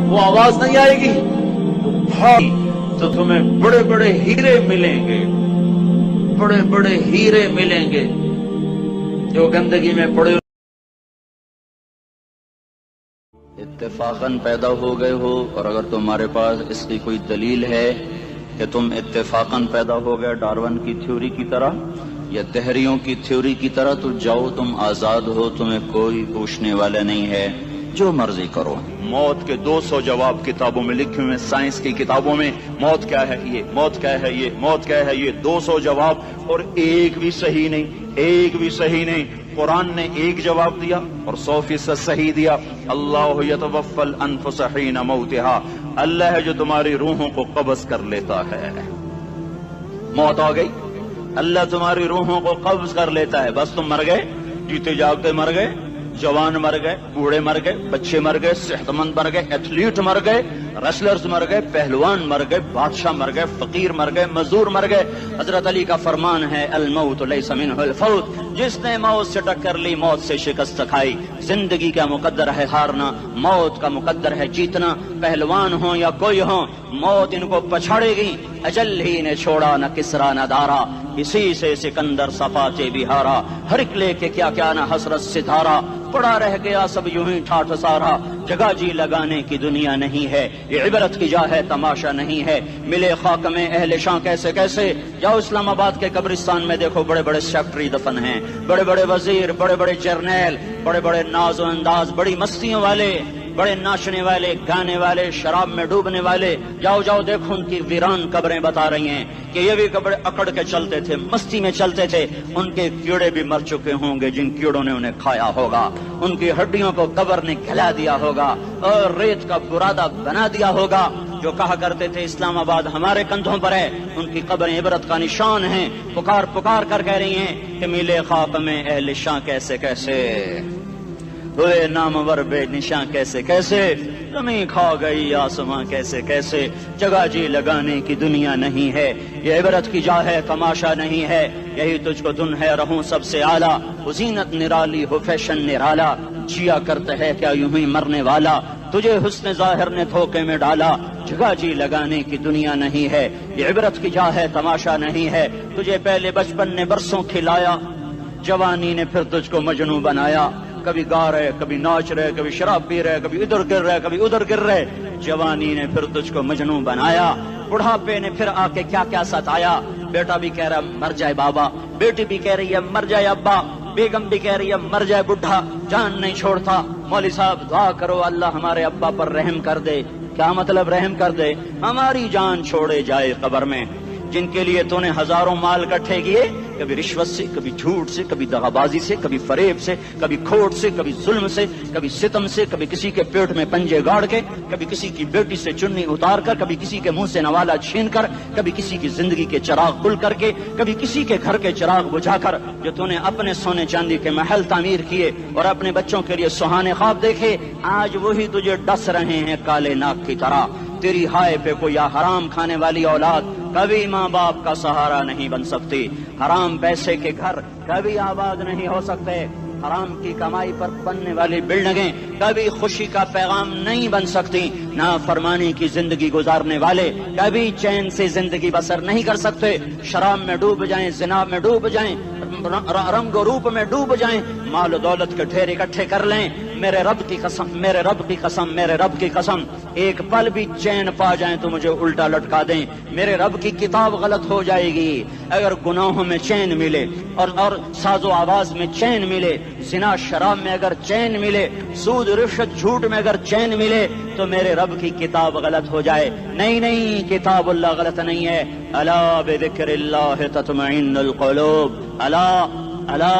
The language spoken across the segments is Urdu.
وہ آواز نہیں آئے گی تو تمہیں بڑے بڑے ہیرے ملیں گے، بڑے بڑے ہیرے ملیں گے جو گندگی میں پڑے اتفاقاً پیدا ہو گئے ہو، اور اگر تمہارے پاس اس کی کوئی دلیل ہے کہ تم اتفاقاً پیدا ہو گئے ڈارون کی تھیوری کی طرح یا دہریوں کی تھیوری کی طرح، تو جاؤ، تم آزاد ہو، تمہیں کوئی پوچھنے والا نہیں ہے، جو مرضی کرو۔ موت کے 200 جواب کتابوں میں لکھے ہوئے، سائنس کی کتابوں میں موت کیا ہے یہ، موت کیا ہے یہ، موت کیا ہے یہ، 200 جواب، اور ایک بھی صحیح نہیں، ایک بھی صحیح نہیں۔ قرآن نے ایک جواب دیا اور 100% صحیح دیا۔ اللہ یتوفی الانفس حین موتها، اللہ ہے جو تمہاری روحوں کو قبض کر لیتا ہے۔ موت آ گئی، اللہ تمہاری روحوں کو قبض کر لیتا ہے، بس تم مر گئے، جیتے جاگتے مر گئے، جوان مر گئے، بوڑھے مر گئے، بچے مر گئے، صحت مند مر گئے، ایتھلیٹ مر گئے، ریسلرز مر گئے، پہلوان مر گئے، بادشاہ مر گئے، فقیر مر گئے، مزدور مر گئے۔ حضرت علی کا فرمان ہے الموت لیس منہ الفوت، جس نے موت سے ٹکر لی موت سے شکست کھائی۔ زندگی کا مقدر ہے ہارنا، موت کا مقدر ہے جیتنا۔ پہلوان ہوں یا کوئی ہوں، موت ان کو پچھاڑے گی۔ اجل ہی نے چھوڑا نہ کسرا نہ دارا، اسی سے سکندر صفاتے بہارا۔ ہر ایک لے کے کیا کیا نہ حسرت ستارہ، پڑا رہ گیا سب یوں ہی ٹھاٹھ سارا۔ جگہ جی لگانے کی دنیا نہیں ہے، یہ عبرت کی جا ہے تماشا نہیں ہے۔ ملے خاک میں اہل شاں کیسے کیسے، جاؤ اسلام آباد کے قبرستان میں دیکھو، بڑے بڑے سیکٹری دفن ہیں، بڑے بڑے وزیر، بڑے بڑے جرنیل، بڑے بڑے ناز و انداز، بڑی مستیوں والے، بڑے ناچنے والے، گانے والے، شراب میں ڈوبنے والے۔ جاؤ جاؤ دیکھو ان کی ویران قبریں بتا رہی ہیں کہ یہ بھی قبریں اکڑ کے چلتے تھے، مستی میں چلتے تھے، ان کے کیڑے بھی مر چکے ہوں گے جن کیڑوں نے انہیں کھایا ہوگا، ان کی ہڈیوں کو قبر نے گلا دیا ہوگا اور ریت کا برادہ بنا دیا ہوگا۔ جو کہا کرتے تھے اسلام آباد ہمارے کندھوں پر ہے، ان کی قبریں عبرت کا نشان ہیں، پکار پکار کر کہہ رہی ہیں کہ ملے خاک میں اہل شاں کیسے کیسے، ہوئے نامور بے نشاں کیسے کیسے، زمین کھا گئی آسماں کیسے کیسے۔ جگہ جی لگانے کی دنیا نہیں ہے، یہ عبرت کی جا ہے تماشا نہیں ہے۔ یہی تجھ کو دن ہے رہوں سب سے اعلیٰ، وہ زینت نرالی ہو فیشن نرالا، جیا کرتا ہے کیا یوں ہی مرنے والا، تجھے حسن ظاہر نے دھوکے میں ڈالا۔ جگہ جی لگانے کی دنیا نہیں ہے، یہ عبرت کی جا ہے تماشا نہیں ہے۔ تجھے پہلے بچپن نے برسوں کھلایا، جوانی نے پھر تجھ کو مجنوں بنایا۔ کبھی گا رہے، کبھی ناچ رہے، کبھی شراب پی رہے، کبھی ادھر گر رہے، کبھی ادھر گر رہے۔ جوانی نے پھر تجھ کو مجنوں بنایا، بڑھاپے نے پھر آ کے کیا کیا ستایا۔ بیٹا بھی کہہ رہا مر جائے بابا، بیٹی بھی کہہ رہی ہے مر جائے ابا، بیگم بھی کہہ رہی ہے مر جائے بڈھا، جان نہیں چھوڑتا۔ مولوی صاحب دعا کرو اللہ ہمارے ابا پر رحم کر دے۔ کیا مطلب رحم کر دے؟ ہماری جان چھوڑے جائے قبر میں۔ جن کے لیے تو نے ہزاروں مال اکٹھے کیے، کبھی رشوت سے، کبھی جھوٹ سے، کبھی دغا بازی سے، کبھی فریب سے، کبھی کھوٹ سے، کبھی ظلم سے، کبھی ستم سے، کبھی کسی کے پیٹ میں پنجے گاڑ کے، کبھی کسی کی بیٹی سے چنی اتار کر، کبھی کسی کے منہ سے نوالا چھین کر، کبھی کسی کی زندگی کے چراغ گل کر کے، کبھی کسی کے گھر کے چراغ بجھا کر۔ جو تو نے اپنے سونے چاندی کے محل تعمیر کیے اور اپنے بچوں کے لیے سہانے خواب دیکھے، آج وہی تجھے ڈس رہے ہیں کالے ناک کی طرح۔ تیری ہائے پہ کوئی حرام کھانے والی اولاد کبھی ماں باپ کا سہارا نہیں بن سکتی۔ حرام پیسے کے گھر کبھی آباد نہیں ہو سکتے۔ حرام کی کمائی پر بننے والی بلڈنگیں کبھی خوشی کا پیغام نہیں بن سکتی۔ نافرمانی کی زندگی گزارنے والے کبھی چین سے زندگی بسر نہیں کر سکتے۔ شراب میں ڈوب جائیں، زنا میں ڈوب جائیں، رنگ و روپ میں ڈوب جائیں، مال و دولت کے ڈھیر اکٹھے کر لیں، میرے رب کی قسم، میرے رب کی قسم، میرے رب کی قسم، ایک پل بھی چین پا جائیں تو مجھے الٹا لٹکا دیں، میرے رب کی کتاب غلط ہو جائے گی۔ اگر گناہوں میں چین ملے اور ساز و آواز میں چین ملے، زنا شراب میں اگر چین ملے، سود رشوت جھوٹ میں اگر چین ملے، تو میرے رب کی کتاب غلط ہو جائے۔ نہیں نہیں، کتاب اللہ غلط نہیں ہے۔ الا بذکر اللہ تطمئن القلوب، الا الا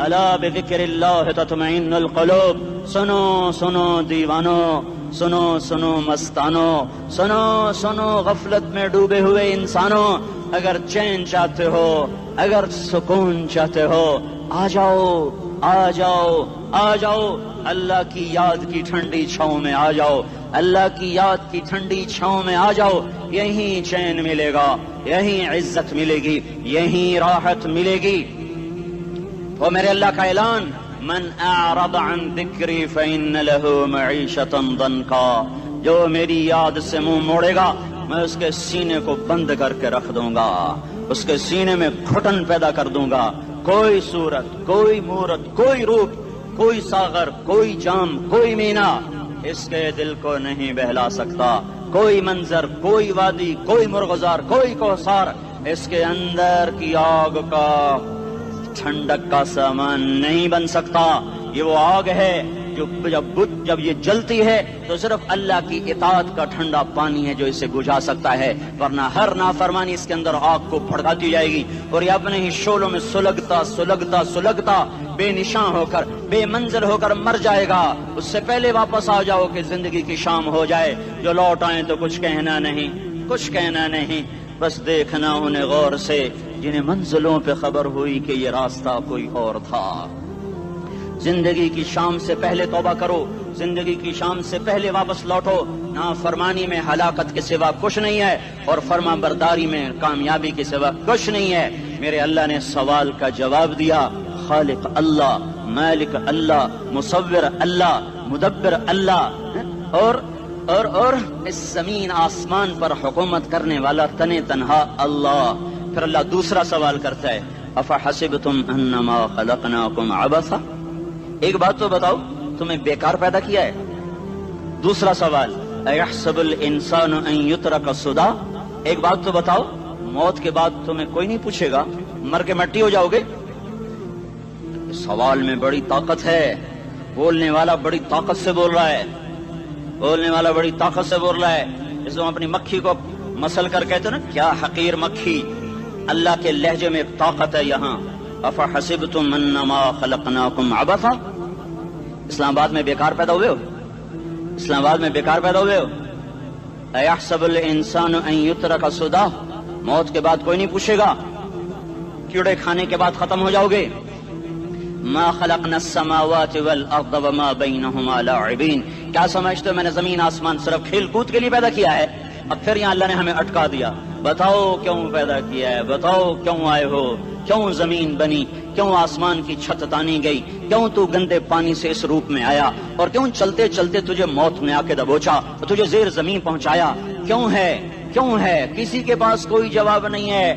الا بذکر اللہ تطمئن القلوب۔ سنو سنو دیوانو، سنو سنو مستانو، سنو سنو غفلت میں ڈوبے ہوئے انسانوں، اگر چین چاہتے ہو، اگر سکون چاہتے ہو، آ جاؤ آ جاؤ آ جاؤ، اللہ کی یاد کی ٹھنڈی چھاؤں میں آ جاؤ، اللہ کی یاد کی ٹھنڈی چھاؤں میں آ جاؤ۔ یہیں چین ملے گا، یہیں عزت ملے گی، یہیں راحت ملے گی۔ وہ میرے اللہ کا اعلان، من اعرض عن ذکری فإن له معیشة ضنکا، جو میری یاد سے منہ موڑے گا میں اس کے سینے کو بند کر کے رکھ دوں گا، اس کے سینے میں گھٹن پیدا کر دوں گا۔ کوئی صورت، کوئی مورت، کوئی روپ، کوئی ساغر، کوئی جام، کوئی مینا اس کے دل کو نہیں بہلا سکتا۔ کوئی منظر، کوئی وادی، کوئی مرغزار، کوئی کوثر اس کے اندر کی آگ کا ٹھنڈک کا سامان نہیں بن سکتا۔ یہ وہ آگ ہے جو جب یہ جلتی ہے تو صرف اللہ کی اطاعت کا ٹھنڈا پانی ہے جو اسے بجھا سکتا ہے، ورنہ ہر نافرمانی اس کے اندر آگ کو بھڑکاتی جائے گی اور یہ اپنے ہی شعلوں میں سلگتا بے نشان ہو کر، بے منزل ہو کر مر جائے گا۔ اس سے پہلے واپس آ جاؤ کہ زندگی کی شام ہو جائے۔ جو لوٹ آئیں تو کچھ کہنا نہیں، بس دیکھنا انہیں غور سے جنہیں منزلوں پہ خبر ہوئی کہ یہ راستہ کوئی اور تھا۔ زندگی کی شام سے پہلے توبہ کرو، زندگی کی شام سے پہلے واپس لوٹو۔ نافرمانی میں ہلاکت کے سوا کچھ نہیں ہے اور فرما برداری میں کامیابی کے سوا کچھ نہیں ہے۔ میرے اللہ نے سوال کا جواب دیا، خالق اللہ، مالک اللہ، مصور اللہ، مدبر اللہ اور اس زمین آسمان پر حکومت کرنے والا تنے تنہا اللہ۔ پھر اللہ دوسرا سوال کرتا ہے، افحسبتم انما خلقناکم عبثا، ایک بات تو بتاؤ تمہیں بیکار پیدا کیا ہے؟ دوسرا سوال، ایحسب الانسان ان یترک سدی، ایک بات تو بتاؤ موت کے بعد تمہیں کوئی نہیں پوچھے گا، مر کے مٹی ہو جاؤ گے؟ سوال میں بڑی طاقت ہے، بولنے والا بڑی طاقت سے بول رہا ہے، اس کو اپنی مکھی کو مسل کر کہتے نا، کیا حقیر مکھی۔ اللہ کے لہجے میں ایک طاقت ہے یہاں، افحسبتم انما خلقناکم عبثا، اسلام آباد میں بیکار پیدا ہوئے ہو؟ ایحسب الانسان ان یترک سدی، موت کے بعد کوئی نہیں پوچھے گا، کیڑے کھانے کے بعد ختم ہو جاؤ گے۔ ما خلقنا السماوات والارض وما بینہما لاعبین، کیا سمجھتے ہو میں نے زمین آسمان صرف کھیل کود کے لیے پیدا کیا ہے؟ اب پھر یہاں اللہ نے ہمیں اٹکا دیا، بتاؤ کیوں پیدا کیا ہے، بتاؤ کیوں آئے ہو، کیوں زمین بنی، کیوں آسمان کی چھت تانی گئی، کیوں تو گندے پانی سے اس روپ میں آیا، اور کیوں چلتے چلتے تجھے موت میں آ کے دبوچا اور تجھے زیر زمین پہنچایا، کیوں ہے؟ کسی کے پاس کوئی جواب نہیں ہے،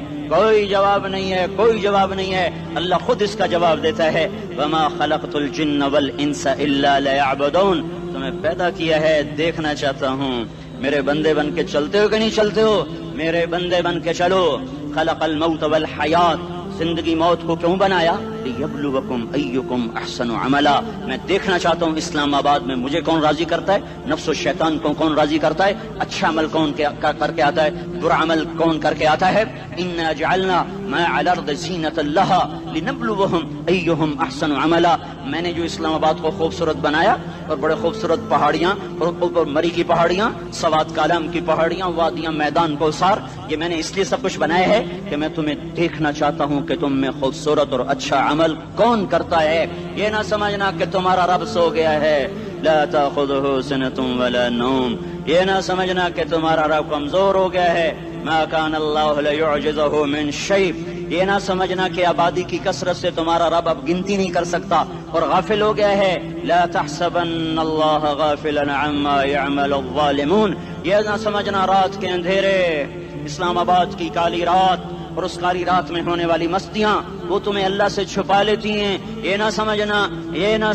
اللہ خود اس کا جواب دیتا ہے، وما خلقت الجن والانس الا لیعبدون، تمہیں پیدا کیا ہے دیکھنا چاہتا ہوں میرے بندے بن کے چلتے ہو کہ نہیں چلتے ہو، میرے بندے بن کے چلو۔ خلق الموت والحیات، زندگی موت کو کیوں بنایا؟ لیبلوکم ایکم احسن عملا، میں دیکھنا چاہتا ہوں اسلام آباد میں مجھے کون راضی کرتا ہے، نفس و شیطان کو کون راضی کرتا ہے، اچھا عمل کون کر کے آتا ہے، برا عمل کون کر کے آتا ہے۔ انا جعلنا ما علی الارض زینۃ لہا لنبلوہم ایہم احسن عملا، میں نے جو اسلام آباد کو خوبصورت بنایا اور بڑے خوبصورت پہاڑیاں اور اوپر مری کی پہاڑیاں، سوات کالام کی پہاڑیاں، وادیاں، میدان کوثر، یہ میں نے اس لیے سب کچھ بنایا ہے کہ میں تمہیں دیکھنا چاہتا ہوں کہ تم میں خوبصورت اور اچھا عمل کون کرتا ہے۔ یہ نہ سمجھنا کہ تمہارا رب سو گیا ہے، لا تاخذہ سنۃ ولا نوم، یہ نہ سمجھنا کہ تمہارا رب کمزور ہو گیا ہے، ما کان اللہ لیعجزہ من شیء، یہ نہ سمجھنا کہ آبادی کی کثرت سے تمہارا رب اب گنتی نہیں کر سکتا اور غافل ہو گیا ہے، لا تحسبن اللہ غافلا عما يعمل الظالمون، یہ نہ سمجھنا رات کے اندھیرے، اسلام آباد کی کالی رات اور اس کالی رات میں ہونے والی مستیاں وہ تمہیں اللہ سے چھپا لیتی ہیں، یہ نہ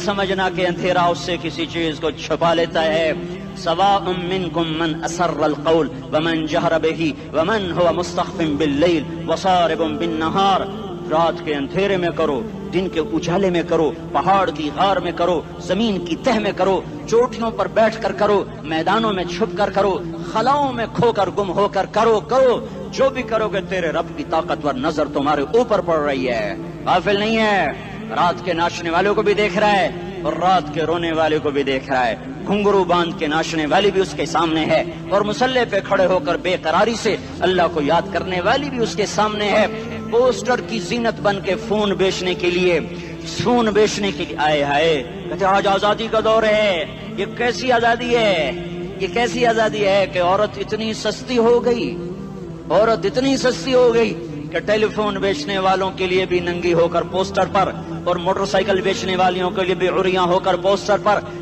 سمجھنا کہ اندھیرا اس سے کسی چیز کو چھپا لیتا ہے۔ سواء منکم من اسر القول ومن جہر بہ ومن هو مستخف باللیل وصارب بالنہار، رات کے اندھیرے میں کرو، دن کے اجالے میں کرو، پہاڑ کی غار میں کرو، زمین کی تہ میں کرو، چوٹیوں پر بیٹھ کر کرو، میدانوں میں چھپ کر کرو، خلاؤں میں کھو کر گم ہو کر کرو، جو بھی کرو گے تیرے رب کی طاقتور نظر تمہارے اوپر پڑ رہی ہے، غافل نہیں ہے، رات کے ناچنے والوں کو بھی دیکھ رہا ہے اور رات کے رونے والے کو بھی دیکھ رہا ہے، گھنگرو باندھ کے ناچنے والی بھی اس کے سامنے ہے اور مسلح پہ کھڑے ہو کر بے قراری سے اللہ کو یاد کرنے والی بھی اس کے سامنے ہے۔ پوسٹر کی زینت بن کے فون بیچنے کے لیے آئے ہائے، کہتے آج آزادی کا دور ہے، یہ کیسی آزادی ہے کہ عورت اتنی سستی ہو گئی کہ ٹیلی فون بیچنے والوں کے لیے بھی ننگی ہو کر پوسٹر پر اور موٹر سائیکل بیچنے والیوں کے لیے بھی عریاں ہو کر پوسٹر پر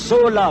16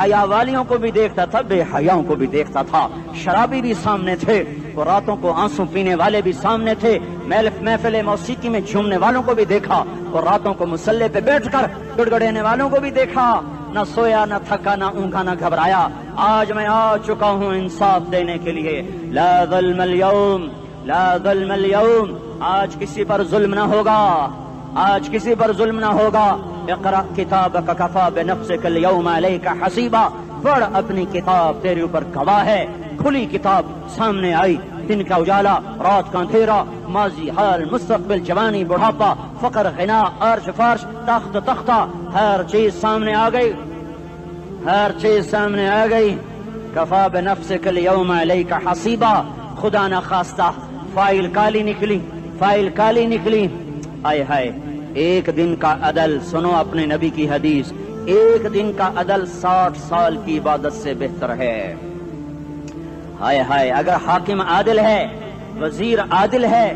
حیا والیوں کو بھی دیکھتا تھا، بے حیاؤں کو بھی دیکھتا تھا، شرابی بھی سامنے تھے اور راتوں کو آنسو پینے والے بھی سامنے تھے، محفل موسیقی میں جھومنے والوں کو بھی دیکھا اور راتوں کو مسلح پہ بیٹھ کر گڑگڑانے والوں کو بھی دیکھا۔ نہ سویا نہ تھکا نہ اونگا نہ گھبرایا۔ آج میں آ چکا ہوں انصاف دینے کے لیے۔ لا ظلم اليوم، لا ظلم اليوم، آج کسی پر ظلم نہ ہوگا، آج کسی پر ظلم نہ ہوگا۔ اقرأ کتابک کفی بنفسک اليوم علیک حسیبا، پڑھ اپنی کتاب، تیرے اوپر گواہ ہے۔ کھلی کتاب سامنے آئی، دن کا اجالا، رات کا اندھیرا، ماضی، حال، مستقبل، جوانی، بڑھاپا، فقر، غنا، عرش فرش، تخت تختہ، ہر چیز سامنے آ گئی، ہر چیز سامنے آ گئی۔ کفی بنفسک اليوم علیک حسیبا، خدا نہ خواستہ فائل کالی نکلی، فائل کالی نکلی۔ آئے ہائے، ایک دن کا عدل، سنو اپنے نبی کی حدیث، ایک دن کا عدل 60 سال کی عبادت سے بہتر ہے۔ ہائے ہائے، اگر حاکم عادل ہے، وزیر عادل ہے،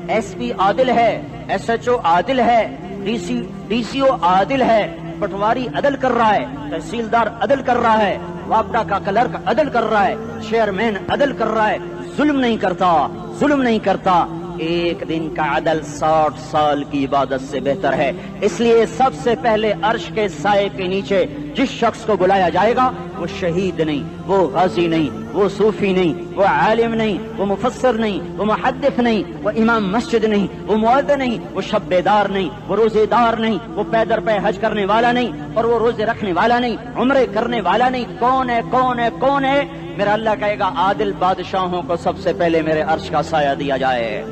ایس پی عادل ہے، ایس ایچ او عادل ہے، ڈی سی او عادل ہے، پٹواری عدل کر رہا ہے، تحصیلدار عدل کر رہا ہے، وابڈا کا کلرک عدل کر رہا ہے، چیئرمین عدل کر رہا ہے، ظلم نہیں کرتا، ظلم نہیں کرتا، ایک دن کا عدل 60 سال کی عبادت سے بہتر ہے۔ اس لیے سب سے پہلے عرش کے سائے کے نیچے جس شخص کو بلایا جائے گا وہ شہید نہیں، وہ غازی نہیں، وہ صوفی نہیں، وہ عالم نہیں، وہ مفسر نہیں، وہ محدث نہیں، وہ امام مسجد نہیں، وہ مؤذن نہیں، وہ شب بیدار نہیں، وہ روزے دار نہیں، وہ پیدر پہ حج کرنے والا نہیں، اور وہ روزے رکھنے والا نہیں، عمرے کرنے والا نہیں۔ کون ہے، کون ہے، کون ہے؟ میرا اللہ کہے گا عادل بادشاہوں کو سب سے پہلے میرے عرش کا سایہ دیا جائے۔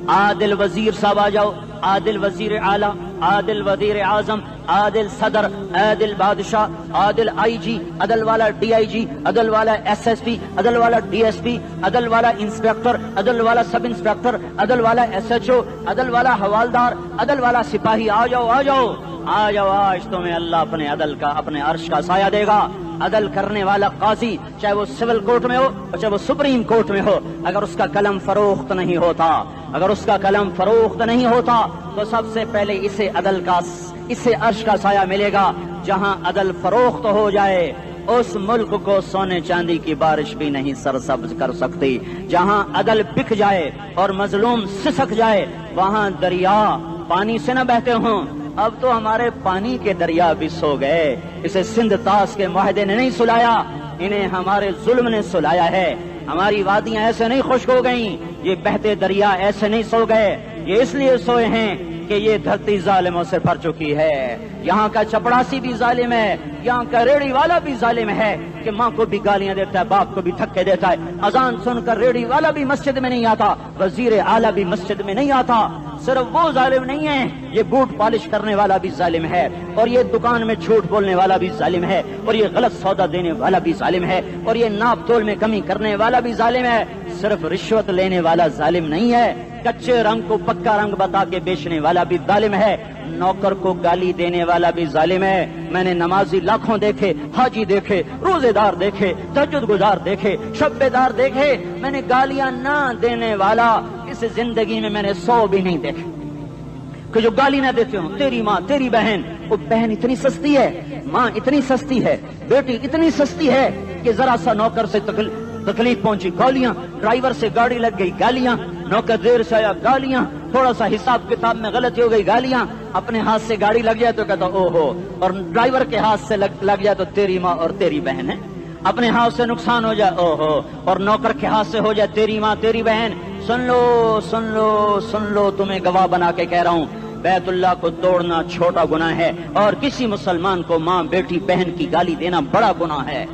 عادل وزیر صاحب آ جاؤ، عادل وزیر اعلیٰ، عادل وزیر اعظم، عادل صدر، عادل بادشاہ، عادل آئی جی، عدل والا ڈی آئی جی، عدل والا ایس ایس پی، عدل والا ڈی ایس پی، عدل والا انسپیکٹر، عدل والا سب انسپیکٹر، عدل والا ایس ایچ او، عدل والا حوالدار، عدل والا سپاہی، آ جاؤ آ جاؤ آ جاؤ، آج تمہیں اللہ اپنے عدل کا، اپنے عرش کا سایہ دے گا۔ عدل کرنے والا قاضی، چاہے وہ سول کورٹ میں ہو اور چاہے وہ سپریم کورٹ میں ہو، اگر اس کا قلم فروخت نہیں ہوتا، اگر اس کا قلم فروخت نہیں ہوتا تو سب سے پہلے اسے عدل کا، اسے عرش کا سایہ ملے گا۔ جہاں عدل فروخت ہو جائے اس ملک کو سونے چاندی کی بارش بھی نہیں سرسبز کر سکتی۔ جہاں عدل بک جائے اور مظلوم سسک جائے وہاں دریا پانی سے نہ بہتے ہوں۔ اب تو ہمارے پانی کے دریا بھی سو گئے، اسے سندھ طاس کے معاہدے نے نہیں سلایا، انہیں ہمارے ظلم نے سلایا ہے۔ ہماری وادیاں ایسے نہیں خشک ہو گئیں، یہ بہتے دریا ایسے نہیں سو گئے، یہ اس لیے سوئے ہیں کہ یہ دھرتی ظالموں سے بھر چکی ہے۔ یہاں کا چپڑاسی بھی ظالم ہے، یہاں کا ریڑھی والا بھی ظالم ہے کہ ماں کو بھی گالیاں دیتا ہے، باپ کو بھی دھکے دیتا ہے۔ اذان سن کر ریڑھی والا بھی مسجد میں نہیں آتا، وزیر اعلیٰ بھی مسجد میں نہیں آتا۔ صرف وہ ظالم نہیں ہے، یہ بوٹ پالش کرنے والا بھی ظالم ہے، اور یہ دکان میں جھوٹ بولنے والا بھی ظالم ہے، اور یہ غلط سودا دینے والا بھی ظالم ہے، اور یہ ناپ تول میں کمی کرنے والا بھی ظالم ہے۔ صرف رشوت لینے والا ظالم نہیں ہے، کچے رنگ کو پکا رنگ بتا کے بیچنے والا بھی ظالم ہے، نوکر کو گالی دینے والا بھی ظالم ہے۔ میں نے نمازی لاکھوں دیکھے، حاجی دیکھے، روزے دار دیکھے، تہجد گزار دیکھے، شب بیدار دیکھے، میں نے گالیاں نہ دینے والا اس زندگی میں نے 100 بھی نہیں دیکھے کہ جو گالی نہ دیتے ہوں۔ تیری ماں، تیری بہن، وہ بہن اتنی سستی ہے، ماں اتنی سستی ہے، بیٹی اتنی سستی ہے کہ ذرا سا نوکر سے تکلیف پہنچی گالیاں، ڈرائیور سے گاڑی لگ گئی گالیاں، نوکر دیر سے آیا گالیاں، تھوڑا سا حساب کتاب میں غلطی ہو گئی گالیاں، اپنے ہاتھ سے گاڑی لگ جائے تو کہتا او ہو، اور ڈرائیور کے ہاتھ سے لگ جائے تو تیری ماں اور تیری بہن ہے، اپنے ہاتھ سے نقصان ہو جائے او ہو، اور نوکر کے ہاتھ سے ہو جائے تیری ماں تیری بہن۔ سن لو سن لو سن لو، تمہیں گواہ بنا کے کہہ رہا ہوں، بیت اللہ کو توڑنا چھوٹا گناہ ہے اور کسی مسلمان کو ماں، بیٹی، بہن کی گالی دینا بڑا گناہ ہے۔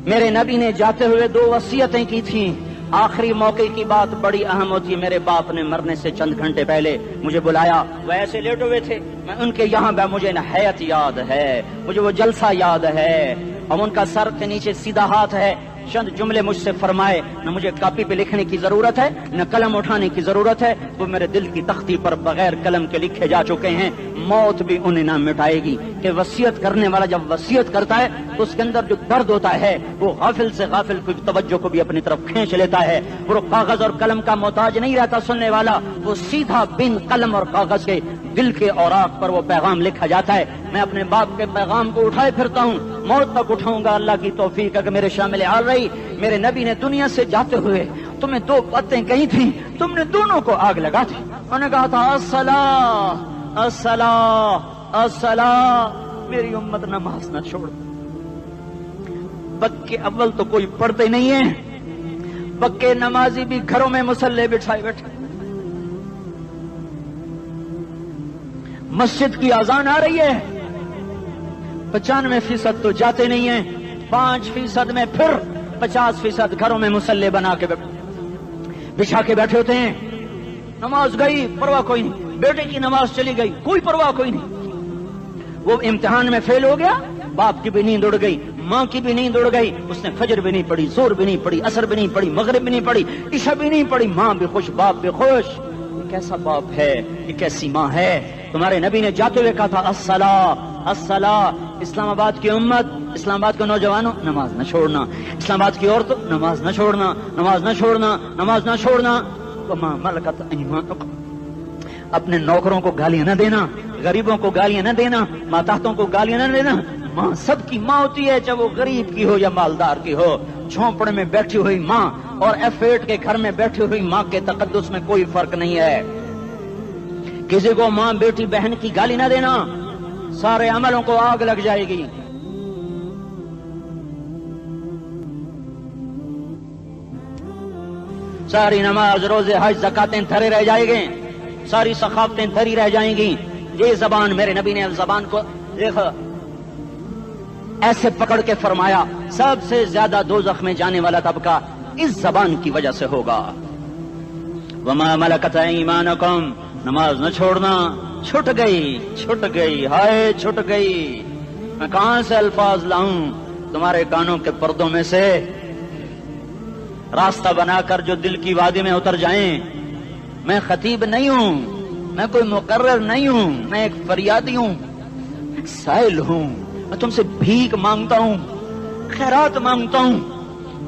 میرے نبی نے جاتے ہوئے 2 وصیتیں کی تھیں، آخری موقع کی بات بڑی اہم ہوتی ہے۔ میرے باپ نے مرنے سے چند گھنٹے پہلے مجھے بلایا، وہ ایسے لیٹے ہوئے تھے، میں ان کے یہاں مجھے نہایت یاد ہے، مجھے وہ جلسہ یاد ہے، اور ان کا سر کے نیچے سیدھا ہاتھ ہے۔ چند جملے مجھ سے فرمائے، نہ مجھے کاپی پہ لکھنے کی ضرورت ہے نہ قلم اٹھانے کی ضرورت ہے، وہ میرے دل کی تختی پر بغیر قلم کے لکھے جا چکے ہیں، موت بھی انہیں نہ مٹائے گی کہ وصیت کرنے والا جب وصیت کرتا ہے تو اس کے اندر جو درد ہوتا ہے وہ غافل سے غافل کی توجہ کو بھی اپنی طرف کھینچ لیتا ہے، وہ کاغذ اور قلم کا محتاج نہیں رہتا سننے والا، وہ سیدھا بن قلم اور کاغذ کے دل کے اوراق پر وہ پیغام لکھا جاتا ہے. میں اپنے باپ کے پیغام کو اٹھائے پھرتا ہوں, موت تک اٹھاؤں گا. اللہ کی توفیق ہے کہ میرے شامل حال رہی. میرے نبی نے دنیا سے جاتے ہوئے تمہیں دو باتیں کہی تھیں, تم نے دونوں کو آگ لگا دی. انہوں نے کہا تھا الصلاۃ الصلاۃ الصلاۃ, میری امت نماز نہ چھوڑ. پکے اول تو کوئی پڑھتے نہیں ہے, پکے نمازی بھی گھروں میں مصلے بٹھائے بیٹھے. مسجد کی اذان آ رہی ہے, 95% تو جاتے نہیں ہیں, 5% میں پھر 50% گھروں میں مصلے بنا کے بچھا کے بیٹھے ہوتے ہیں. نماز گئی پرواہ کوئی نہیں, بیٹے کی نماز چلی گئی کوئی پرواہ کوئی نہیں. وہ امتحان میں فیل ہو گیا, باپ کی بھی نیند اڑ گئی, ماں کی بھی نیند اڑ گئی, اس نے فجر بھی نہیں پڑھی, زور بھی نہیں پڑھی, عصر بھی نہیں پڑھی, مغرب بھی نہیں پڑھی, عشاء بھی نہیں پڑھی. ماں بھی خوش, باپ بھی خوش. یہ کیسا باپ ہے, یہ کیسی ماں ہے. تمہارے نبی نے جاتے ہوئے کہا تھا الصلاۃ الصلاۃ. اسلام آباد کی امت, اسلام آباد کے نوجوانوں, نماز نہ چھوڑنا. اسلام آباد کی عورتوں, نماز نہ چھوڑنا, نماز نہ چھوڑنا, نماز نہ چھوڑنا. وما ملکت ایمانکم, اپنے نوکروں کو گالیاں نہ دینا, غریبوں کو گالیاں نہ دینا, ماتحتوں کو گالیاں نہ دینا. ماں سب کی ماں ہوتی ہے, چاہے وہ غریب کی ہو یا مالدار کی ہو. جھونپڑے میں بیٹھی ہوئی ماں اور F8 کے گھر میں بیٹھی ہوئی ماں کے تقدس میں کوئی فرق نہیں ہے. کسی کو ماں بیٹی بہن کی گالی نہ دینا, سارے عملوں کو آگ لگ جائے گی. ساری نماز, روزے, حج, زکاتیں دھرے رہ جائیں گے, ساری ثقافتیں دھری رہ جائیں گی. یہ زبان, میرے نبی نے زبان کو دیکھا ایسے پکڑ کے فرمایا سب سے زیادہ دوزخ میں جانے والا طبقہ اس زبان کی وجہ سے ہوگا. وما ملکت ایمانکم, نماز نہ چھوڑنا. چھٹ گئی, چھٹ گئی, ہائے چھٹ گئی. میں کہاں سے الفاظ لاؤں تمہارے کانوں کے پردوں میں سے, راستہ بنا کر جو دل کی وادی میں اتر جائیں. میں خطیب نہیں ہوں, میں کوئی مقرر نہیں ہوں, میں ایک فریادی ہوں, سائل ہوں. میں تم سے بھیک مانگتا ہوں, خیرات مانگتا ہوں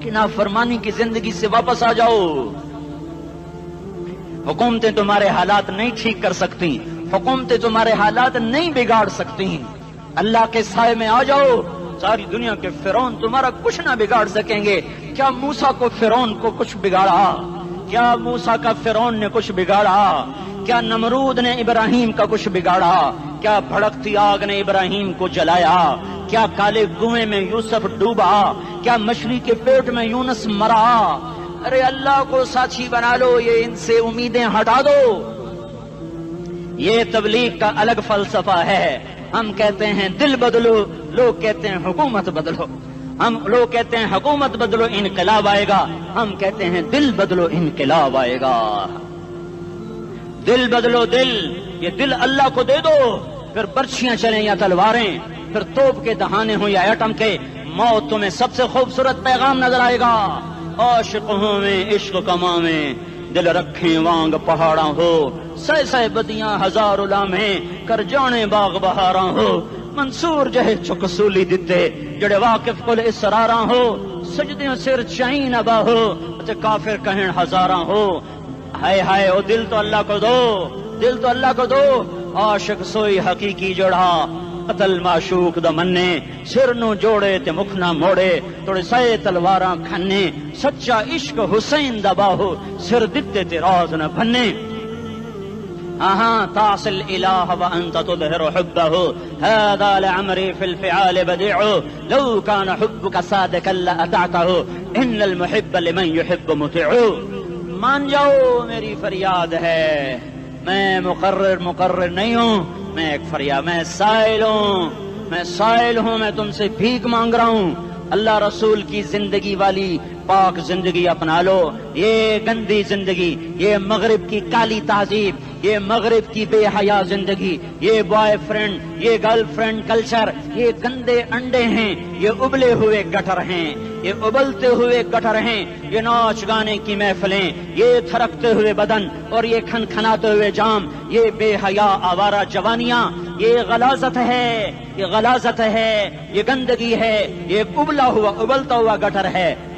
کہ نافرمانی کی زندگی سے واپس آ جاؤ. حکومتیں تمہارے حالات نہیں ٹھیک کر سکتی, حکومتیں تمہارے حالات نہیں بگاڑ سکتی. اللہ کے سائے میں آ جاؤ, ساری دنیا کے فرعون تمہارا کچھ نہ بگاڑ سکیں گے. کیا موسیٰ کو فرعون کو کچھ بگاڑا؟ کیا موسیٰ کا فرعون نے کچھ بگاڑا؟ کیا نمرود نے ابراہیم کا کچھ بگاڑا؟ کیا بھڑکتی آگ نے ابراہیم کو جلایا؟ کیا کالے کنویں میں یوسف ڈوبا؟ کیا مچھلی کے پیٹ میں یونس مرا؟ ارے اللہ کو ساتھی بنا لو, یہ ان سے امیدیں ہٹا دو. یہ تبلیغ کا الگ فلسفہ ہے. ہم کہتے ہیں دل بدلو, لوگ کہتے ہیں حکومت بدلو. ہم لوگ کہتے ہیں حکومت بدلو انقلاب آئے گا, ہم کہتے ہیں دل بدلو انقلاب آئے گا. دل بدلو, دل, یہ دل اللہ کو دے دو. پھر برچیاں چلیں یا تلواریں, پھر توپ کے دہانے ہوں یا ایٹم کے, موت تمہیں سب سے خوبصورت پیغام نظر آئے گا. عاشق ہوں میں عشق کما میں, دل رکھیں وانگ پہاڑاں ہو, سہ سہ بدیاں ہزار لامیں, کر جانے باغ بہاراں ہو. منصور جہے چک سولی دتے, جڑے واقف کل اسراراں ہو. سجدیوں سر چائیں نبا ہو, کافر کہیں ہزاراں ہو. ہائے ہائے او دل تو اللہ کو دو, دل تو اللہ کو دو. عاشق سوئی حقیقی جوڑا, قتل معشوق دا مننے, سر نو جوڑے تے مکھ نہ موڑے, توڑے سائے تلواراں کھنے. سچا عشق حسین دا باہو, سر دتے تے راز نہ بھنے. تعصي الإله وأنت تظهر حبه, هذا لعمري في الفعال بديع, لو كان حبك صادقا لأطعته, إن المحب لمن يحب مطيع. مان جاؤ میری فریاد ہے, میں مقرر نہیں ہوں, میں ایک فریاد, میں سائل ہوں, میں سائل ہوں, میں تم سے بھیک مانگ رہا ہوں. اللہ رسول کی زندگی والی پاک زندگی اپنا لو. یہ گندی زندگی, یہ مغرب کی کالی تہذیب, یہ مغرب کی بے حیا زندگی, یہ بوائے فرینڈ, یہ گرل فرینڈ کلچر, یہ گندے انڈے ہیں, یہ ابلے ہوئے گٹر ہیں, یہ ابلتے ہوئے گٹر ہیں. یہ ناچ گانے کی محفلیں, یہ تھرکتے ہوئے بدن اور یہ کھنکھناتے ہوئے جام, یہ بے حیا آوارہ جوانیاں, یہ غلاظت ہے, یہ غلاظت ہے, یہ گندگی ہے, یہ ابلتا ہوا گٹر ہے.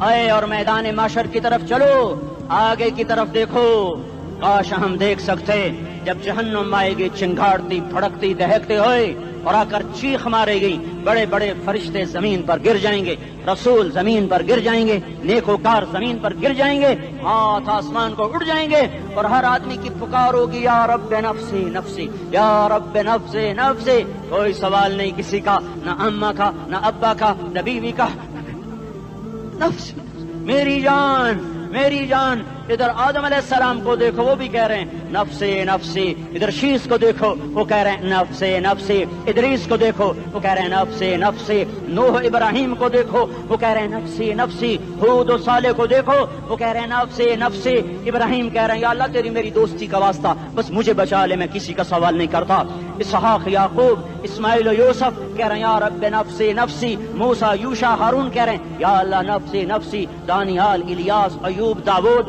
آئے اور میدان معاشر کی طرف چلو، آگے کی طرف دیکھو۔ کاش ہم دیکھ سکتے جب جہنم آئے گی چنگاڑتی پھڑکتی دہکتے ہوئے اور آ کر چیخ مارے گی، بڑے بڑے فرشتے زمین پر گر جائیں گے، رسول زمین پر گر جائیں گے، نیکوکار زمین پر گر جائیں گے، ہاتھ آسمان کو اڑ جائیں گے، اور ہر آدمی کی پکار ہوگی یا رب نفسی نفسی، یا رب نفسی نفسی۔ کوئی سوال نہیں کسی کا، نہ اماں کا، نہ ابا کا، نہ بیوی کا، نفسی میری جان میری جان۔ ادھر آدم علیہ السلام کو دیکھو، وہ بھی کہہ رہے ہیں نفسی نفسی۔ ادھر شیش کو دیکھو، وہ کہہ رہے ہیں نفسی نفسی۔ ادریس کو دیکھو، وہ کہہ رہے ہیں نفسی نفسی۔ نوح ابراہیم کو دیکھو، وہ کہہ رہے ہیں نفسی نفسی۔ ہود و صالح کو دیکھو، وہ کہہ رہے ہیں نفسی نفسی۔ ابراہیم کہہ رہے ہیں یا اللہ تیری میری دوستی کا واسطہ، بس مجھے بچا لے، میں کسی کا سوال نہیں کرتا۔ اسحاق یعقوب اسماعیل و یوسف کہہ رہے ہیں یا رب نفسی نفسی۔ موسیٰ یوشع ہارون کہہ رہے ہیں یا اللہ نفسی نفسی۔ دانیال الیاس ایوب داؤد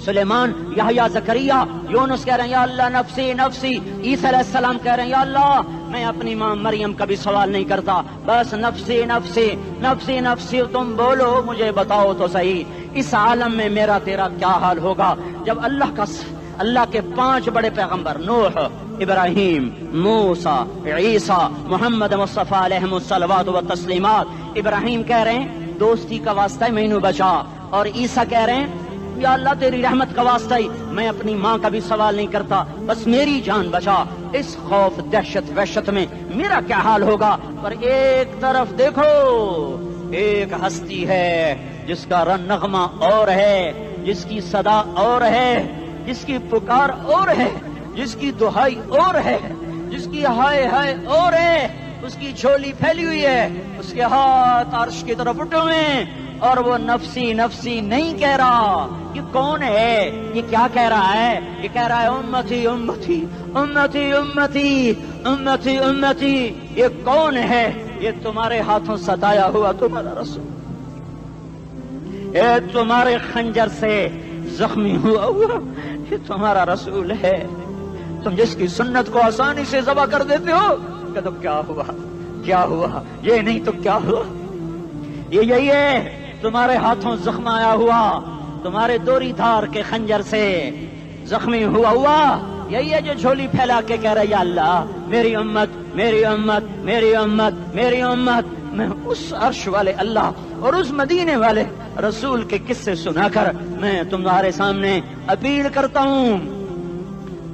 سلیمان یحییٰ زکریا یونس کہہ رہے ہیں یا اللہ نفسی نفسی۔ عیسیٰ علیہ السلام کہہ رہے ہیں یا اللہ میں اپنی ماں مریم کا بھی سوال نہیں کرتا، بس نفسی نفسی نفسی نفسی۔ تم بولو مجھے بتاؤ تو صحیح، اس عالم میں میرا تیرا کیا حال ہوگا جب اللہ کے 5 بڑے پیغمبر نوح، ابراہیم، موسیٰ، عیسیٰ، محمد مصطفیٰ علیہ الصلوات و تسلیمات۔ ابراہیم کہہ رہے ہیں دوستی کا واسطہ مینوں بچا، اور عیسیٰ کہہ رہے ہیں یا اللہ تیری رحمت کا واسطہ ہی میں اپنی ماں کا بھی سوال نہیں کرتا، بس میری جان بچا۔ اس خوف دہشت وحشت میں میرا کیا حال ہوگا؟ پر ایک طرف دیکھو، ایک ہستی ہے جس کا نغمہ اور ہے، جس کی صدا اور ہے، جس کی پکار اور ہے، جس کی دہائی اور ہے، جس کی ہائے ہائے اور ہے۔ اس کی جھولی پھیلی ہوئی ہے، اس کے ہاتھ عرش کی طرف اٹھے ہوئے ہیں، اور وہ نفسی نفسی نہیں کہہ رہا۔ یہ کون ہے؟ یہ کیا کہہ رہا ہے؟ یہ کہہ رہا ہے امتی امتی امتی امتی امتی امتی۔ یہ کون ہے؟ یہ تمہارے ہاتھوں ستایا ہوا تمہارا رسول، یہ تمہارے خنجر سے زخمی ہوا یہ تمہارا رسول ہے۔ تم جس کی سنت کو آسانی سے ذبح کر دیتے ہو، کہ تو کیا ہوا کیا ہوا، یہ نہیں تو کیا ہوا۔ یہ یہی ہے تمہارے ہاتھوں زخم آیا ہوا، تمہارے دوری دھار کے خنجر سے زخمی ہوا، یہی ہے جو جھولی پھیلا کے کہہ رہا یا اللہ میری امت میری امت میری امت میری امت۔ میں اس عرش والے اللہ اور اس مدینے والے رسول کے قصے سنا کر میں تمہارے سامنے اپیل کرتا ہوں،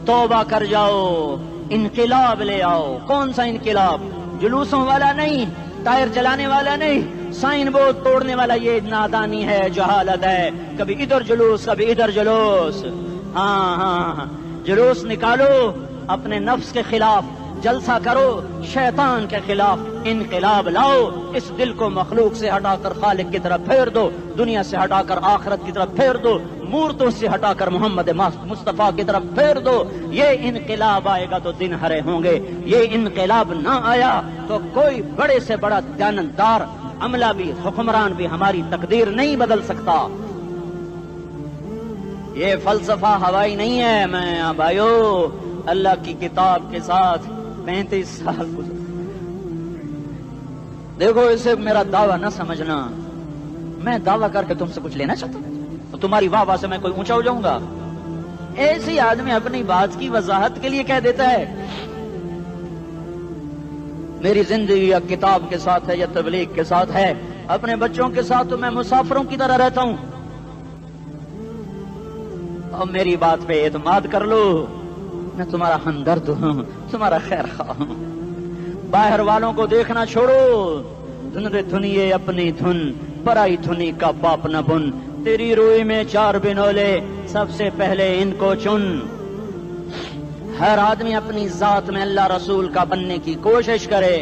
توبہ کر جاؤ، انقلاب لے آؤ۔ کون سا انقلاب؟ جلوسوں والا نہیں، ٹائر جلانے والا نہیں، سائن بورڈ توڑنے والا، یہ نادانی ہے، جہالت ہے۔ کبھی ادھر جلوس کبھی ادھر جلوس۔ ہاں جلوس نکالو، اپنے نفس کے خلاف جلسہ کرو، شیطان کے خلاف انقلاب لاؤ۔ اس دل کو مخلوق سے ہٹا کر خالق کی طرف پھیر دو، دنیا سے ہٹا کر آخرت کی طرف پھیر دو، مورتوں سے ہٹا کر محمد مصطفیٰ کی طرف پھیر دو۔ یہ انقلاب آئے گا تو دن ہرے ہوں گے، یہ انقلاب نہ آیا تو کوئی بڑے سے بڑا دیانتدار عملہ بھی، حکمران بھی ہماری تقدیر نہیں بدل سکتا۔ یہ فلسفہ ہوائی نہیں ہے۔ میں بھائیو اللہ کی کتاب کے ساتھ 35 سال گزر، دیکھو اسے میرا دعویٰ نہ سمجھنا، میں دعویٰ کر کے تم سے کچھ لینا چاہتا ہوں تو تمہاری واہ سے میں کوئی اونچا ہو جاؤں گا؟ ایسی آدمی اپنی بات کی وضاحت کے لیے کہہ دیتا ہے میری زندگی یا کتاب کے ساتھ ہے یا تبلیغ کے ساتھ ہے، اپنے بچوں کے ساتھ تو میں مسافروں کی طرح رہتا ہوں، اور میری بات پہ اعتماد کر لو، میں تمہارا ہمدرد ہوں، تمہارا خیر خواہ ہوں۔ باہر والوں کو دیکھنا چھوڑو، دھندے دھنیے اپنی دھن، پرائی دھنی کا باپ نہ بن، تیری روئی میں 4 بنولے، سب سے پہلے ان کو چن۔ ہر آدمی اپنی ذات میں اللہ رسول کا بننے کی کوشش کرے،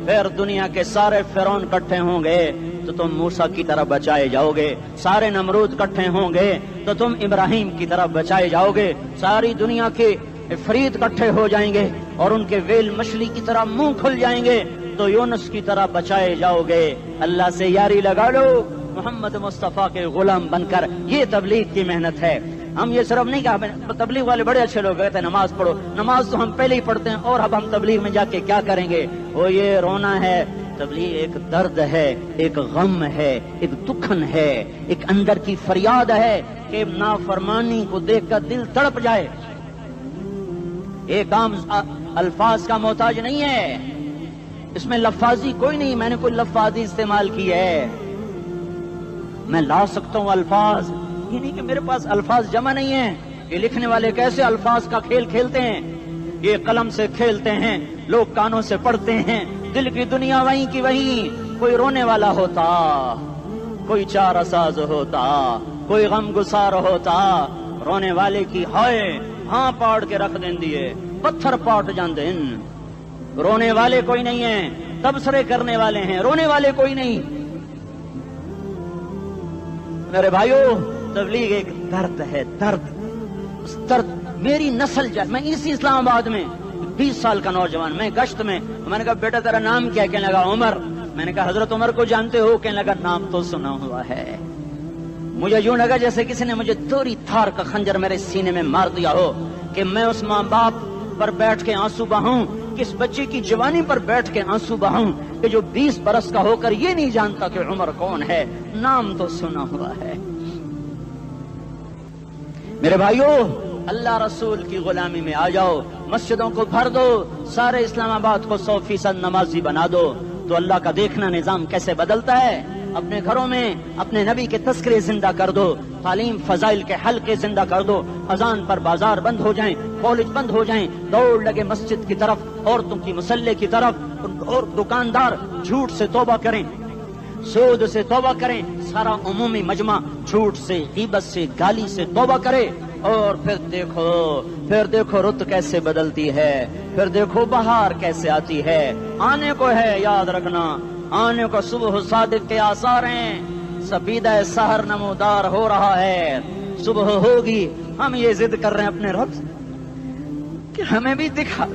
پھر دنیا کے سارے فرعون اکٹھے ہوں گے تو تم موسیٰ کی طرح بچائے جاؤ گے، سارے نمرود اکٹھے ہوں گے تو تم ابراہیم کی طرح بچائے جاؤ گے، ساری دنیا کے افریت اکٹھے ہو جائیں گے اور ان کے ویل مچھلی کی طرح منہ کھل جائیں گے تو یونس کی طرح بچائے جاؤ گے۔ اللہ سے یاری لگا لو، محمد مصطفیٰ کے غلام بن کر، یہ تبلیغ کی محنت ہے۔ ہم یہ صرف نہیں کہا تبلیغ والے بڑے اچھے لوگ کہتے ہیں نماز پڑھو، نماز تو ہم پہلے ہی پڑھتے ہیں، اور اب ہم تبلیغ میں جا کے کیا کریں گے؟ وہ یہ رونا ہے تبلیغ ایک درد ہے، ایک غم ہے، ایک دکھن ہے، ایک اندر کی فریاد ہے کہ نافرمانی کو دیکھ کر دل تڑپ جائے. ایک عام الفاظ کا محتاج نہیں ہے، اس میں لفاظی کوئی نہیں. میں نے کوئی لفاظی استعمال کی ہے، میں لا سکتا ہوں الفاظ، یہ نہیں کہ میرے پاس الفاظ جمع نہیں ہیں. یہ لکھنے والے کیسے الفاظ کا کھیل کھیلتے ہیں، یہ قلم سے کھیلتے ہیں، لوگ کانوں سے پڑھتے ہیں. دل کی دنیا وہیں کی وہیں. کوئی رونے والا ہوتا، کوئی چارہ ساز ہوتا، کوئی غم گسار ہوتا. رونے والے کی ہائے ہاں پاڑ کے رکھ دیں دیے، پتھر پاٹ جان دیں. رونے والے کوئی نہیں ہیں، تبصرے کرنے والے ہیں، رونے والے کوئی نہیں. میرے بھائیو، تبلیغ ایک درد ہے، درد. اس درد میری نسل جائے. میں اسی اسلام آباد میں 20 سال کا نوجوان، میں گشت میں نے کہا بیٹا تیرا نام کیا؟ کہنے لگا عمر. میں نے کہا حضرت عمر کو جانتے ہو؟ کہنے لگا نام تو سنا ہوا ہے. مجھے یوں لگا جیسے کسی نے مجھے دوری تھار کا خنجر میرے سینے میں مار دیا ہو کہ میں اس ماں باپ پر بیٹھ کے آنسو بہاؤں، کس بچے کی جوانی پر بیٹھ کے آنسو بہاؤں کہ جو 20 برس کا ہو کر یہ نہیں جانتا کہ عمر کون ہے. نام تو سنا ہوا ہے. میرے بھائیو، اللہ رسول کی غلامی میں آ جاؤ، مسجدوں کو بھر دو، سارے اسلام آباد کو 100% نمازی بنا دو، تو اللہ کا دیکھنا نظام کیسے بدلتا ہے. اپنے گھروں میں اپنے نبی کے تذکرے زندہ کر دو، تعلیم فضائل کے حلقے زندہ کر دو. اذان پر بازار بند ہو جائیں، کالج بند ہو جائیں، دوڑ لگے مسجد کی طرف، عورتوں کی مصلے کی طرف. اور دکاندار جھوٹ سے توبہ کریں، سود سے توبہ کریں. سارا عمومی مجمع جھوٹ سے، غیبت سے، گالی سے توبہ کرے. اور پھر دیکھو رت کیسے بدلتی ہے، پھر دیکھو بہار کیسے آتی ہے. آنے کو ہے، یاد رکھنا، آنے کو صبح صادق کے آثار ہیں. سپیدہ سحر نمودار ہو رہا ہے، صبح ہوگی. ہم یہ ضد کر رہے ہیں اپنے رب سے کہ ہمیں بھی دکھا.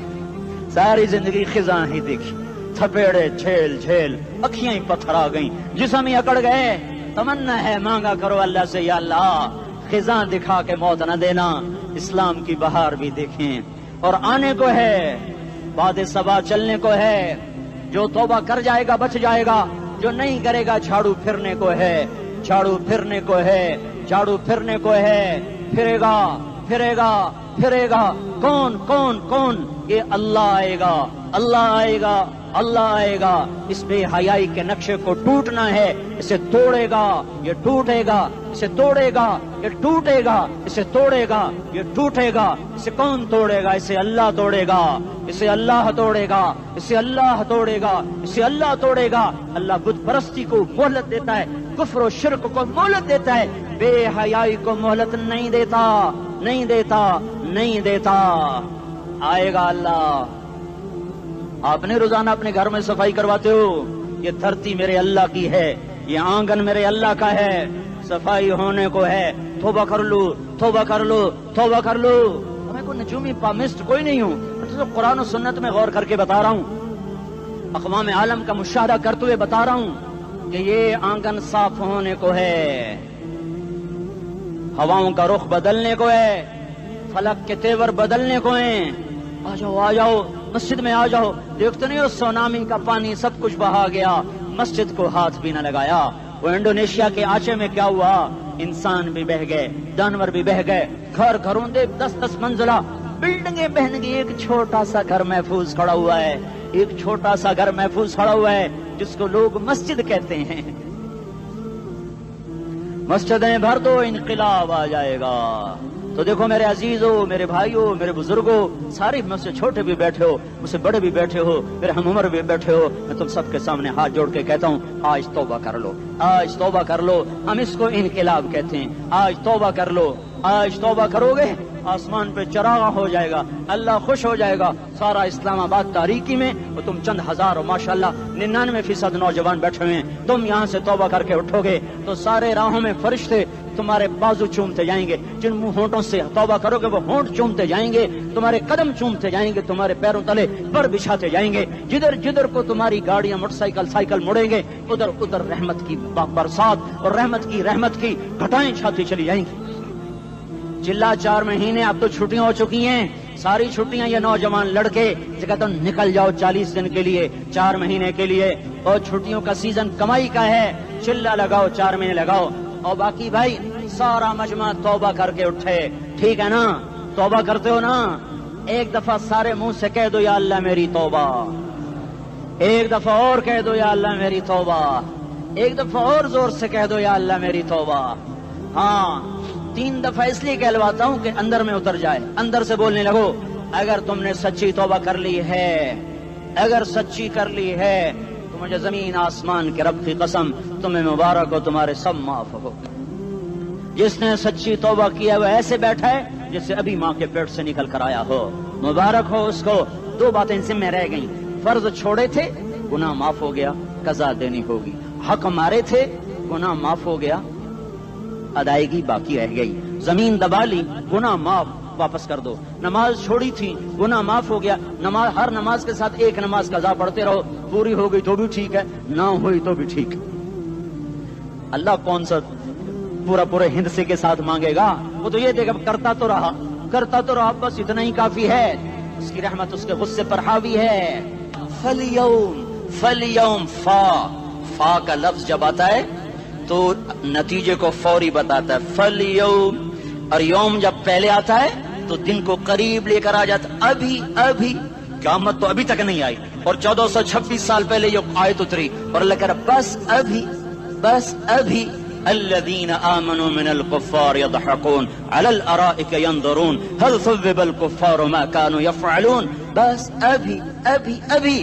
ساری زندگی خزاں ہی دیکھی، تھپیڑے جھیل جھیل، اکھیاں ہی پتھر آ گئیں، جسم ہی اکڑ گئے. تمنا ہے مانگا کرو اللہ سے، یا اللہ خزاں دکھا کے موت نہ دینا، اسلام کی بہار بھی دیکھیں. اور آنے کو ہے، باد صبا چلنے کو ہے. جو توبہ کر جائے گا بچ جائے گا، جو نہیں کرے گا جھاڑو پھرنے کو ہے، جھاڑو پھرنے کو ہے، جھاڑو پھرنے کو ہے. پھرے گا پھرے گا پھرے گا. کون کون کون؟ یہ اللہ آئے گا، اللہ آئے گا، اللہ آئے گا. اس بے حیائی کے نقشے کو ٹوٹنا ہے. اسے توڑے گا، یہ ٹوٹے گا. اسے توڑے گا، یہ ٹوٹے گا. اسے توڑے گا، یہ ٹوٹے گا. اسے کون توڑے گا؟ اسے اللہ توڑے گا، اسے اللہ توڑے گا، اسے اللہ توڑے گا، اسے اللہ توڑے گا. اللہ بت پرستی کو مہلت دیتا ہے، کفر و شرک کو مہلت دیتا ہے، بے حیائی کو مہلت نہیں دیتا، نہیں دیتا، نہیں دیتا. آئے گا اللہ. آپ نے روزانہ اپنے گھر میں صفائی کرواتے ہو. یہ دھرتی میرے اللہ کی ہے، یہ آنگن میرے اللہ کا ہے. صفائی ہونے کو ہے. توبہ کر لو، توبہ کر لو، توبہ کر لو. میں کوئی نجومی پامسٹ کوئی نہیں ہوں، میں تو قرآن و سنت میں غور کر کے بتا رہا ہوں، اقوام عالم کا مشاہدہ کرتے ہوئے بتا رہا ہوں کہ یہ آنگن صاف ہونے کو ہے، ہواؤں کا رخ بدلنے کو ہے، فلک کے تیور بدلنے کو ہیں. آ جاؤ آ جاؤ، مسجد میں آ جاؤ. دیکھتے نہیں ہو سونامی کا پانی سب کچھ بہا گیا، مسجد کو ہاتھ بھی نہ لگایا. وہ انڈونیشیا کے آچے میں کیا ہوا؟ انسان بھی بہ گئے، جانور بھی بہ گئے. گھر گھروں دے 10-10 منزلہ بلڈنگیں بہن گئی. ایک چھوٹا سا گھر محفوظ کھڑا ہوا ہے، ایک چھوٹا سا گھر محفوظ کھڑا ہوا ہے جس کو لوگ مسجد کہتے ہیں. مسجدیں بھر دو، انقلاب آ جائے گا. تو دیکھو میرے عزیزو، میرے بھائیو، میرے بزرگوں، سارے مجھ سے چھوٹے بھی بیٹھے ہو، مجھ سے بڑے بھی بیٹھے ہو، میرے ہم عمر بھی بیٹھے ہو. میں تم سب کے سامنے ہاتھ جوڑ کے کہتا ہوں، آج توبہ کر لو، آج توبہ کر لو. ہم اس کو انقلاب کہتے ہیں. آج توبہ کر لو. آج توبہ کرو گے، آسمان پہ چراغ ہو جائے گا، اللہ خوش ہو جائے گا. سارا اسلام آباد تاریکی میں اور تم چند ہزار اور ماشاءاللہ 99% نوجوان بیٹھے ہوئے ہیں. تم یہاں سے توبہ کر کے اٹھو گے تو سارے راہوں میں فرشتے تمہارے بازو چومتے جائیں گے. جن منہ ہونٹوں سے توبہ کرو گے وہ ہونٹ چومتے جائیں گے، تمہارے قدم چومتے جائیں گے، تمہارے پیروں تلے پر بچھاتے جائیں گے. جدھر جدھر کو تمہاری گاڑیاں موٹر سائیکل سائیکل مڑیں گے، ادھر ادھر رحمت کی برسات اور رحمت کی گھٹائیں چھاتی چلی جائیں گی. چلا 4 مہینے اب تو چھٹیاں ہو چکی ہیں، ساری چھٹیاں یہ نوجوان لڑکے کہتے ہیں نکل جاؤ 40 دن کے لیے 4 مہینے کے لیے، اور چھٹیوں کا سیزن کمائی کا ہے، چلا لگاؤ 4 مہینے لگاؤ، اور باقی بھائی سارا مجمع توبہ کر کے اٹھے، ٹھیک ہے نا؟ توبہ کرتے ہو نا؟ ایک دفعہ سارے منہ سے کہہ دو یا اللہ میری توبہ، ایک دفعہ اور کہہ دو یا اللہ میری توبہ، ایک دفعہ اور زور سے کہہ دو یا اللہ میری توبہ۔ ہاں 3 دفعہ اس لیے کہلواتا ہوں کہ اندر میں اتر جائے، اندر سے بولنے لگو۔ اگر تم نے سچی توبہ کر لی ہے، اگر سچی کر لی ہے تو مجھے زمین آسمان کے رب کی قسم تمہیں مبارک ہو، تمہارے سب معاف ہو۔ جس نے سچی توبہ کیا وہ ایسے بیٹھا ہے جسے ابھی ماں کے پیٹ سے نکل کر آیا ہو، مبارک ہو اس کو۔ 2 باتیں ذمہ رہ گئیں، فرض چھوڑے تھے گناہ معاف ہو گیا، قضا دینی ہوگی، حق مارے تھے گناہ معاف ہو گیا، ادائیگی باقی رہ گئی، زمین دبا لی گناہ معاف، واپس کر دو، نماز چھوڑی تھی گناہ معاف ہو گیا، نماز ہر نماز کے ساتھ ایک نماز قضا پڑھتے رہو، پوری ہو گئی تو بھی ٹھیک ہے، نہ ہوئی تو بھی ٹھیک ہے۔ اللہ کون سا پورے ہند سے کے ساتھ مانگے گا؟ وہ تو یہ دے گا کرتا تو رہا بس اتنا ہی کافی ہے، اس کی رحمت اس کے غصے پر حاوی ہے۔ فَالْيَوْمِ فا کا لفظ جب آتا ہے تو نتیجے کو فوری بتاتا ہے، فَالْيَوْمِ، اور یوم جب پہلے آتا ہے تو دن کو قریب لے کر آ جاتا، ابھی قیامت تو ابھی تک نہیں آئی، اور 1426 سال پہلے یہ آیت اتری، اور اللہ کہہ رہا بس ابھی الذين آمنوا من الكفار يضحكون على الارائك ينظرون هل ثوب الكفار ما كانوا يفعلون، بس ابھی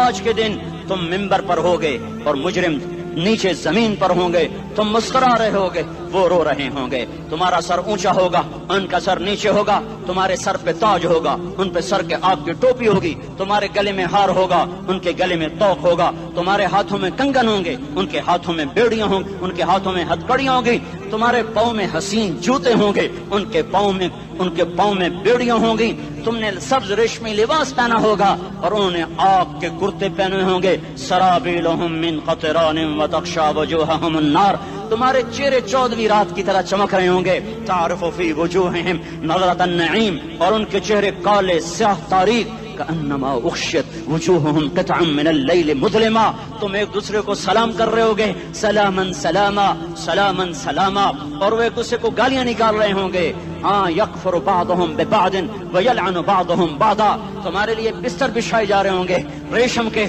آج کے دن تم منبر پر ہوگے اور مجرم نیچے زمین پر ہوں گے، تم مسکرا رہے ہوگے، وہ رو رہے ہوں گے، تمہارا سر اونچا ہوگا، ان کا سر نیچے ہوگا، تمہارے سر پہ تاج ہوگا، ان پہ سر کے آگ کی ٹوپی ہوگی، تمہارے گلے میں ہار ہوگا، ان کے گلے میں توق ہوگا، تمہارے ہاتھوں میں کنگن ہوں گے، ان کے ہاتھوں میں بیڑیاں ہوں گی، ان کے ہاتھوں میں ہتھکڑیاں ہوں گی، تمہارے پاؤں میں حسین جوتے ہوں گے، ان کے پاؤں میں بیڑیاں ہوں گی، تم نے سبز ریشمی لباس پہنا ہوگا اور انہوں نے آگ کے کرتے پہنے ہوں گے، سرابیلہم من قطران وتغشا وجوہہم النار، تمہارے چہرے 14ویں رات کی طرح چمک رہے ہوں گے، تعرف فی وجوہہم نظرۃ النعیم، اور ان کے چہرے کالے سیاہ تاریک، کأنما اغشیت وجوہہم قطعا من اللیل مظلما، تم ایک دوسرے کو سلام کر رہے ہوگے، سلامن سلاما سلامن سلاما، اور وہ ایک دوسرے کو گالیاں نکال رہے ہوں گے، ہاں یکفر بعضهم ببعض ویلعن بعضهم بعضا، تمہارے لیے بستر بچھائے جا رہے ہوں گے ریشم کے،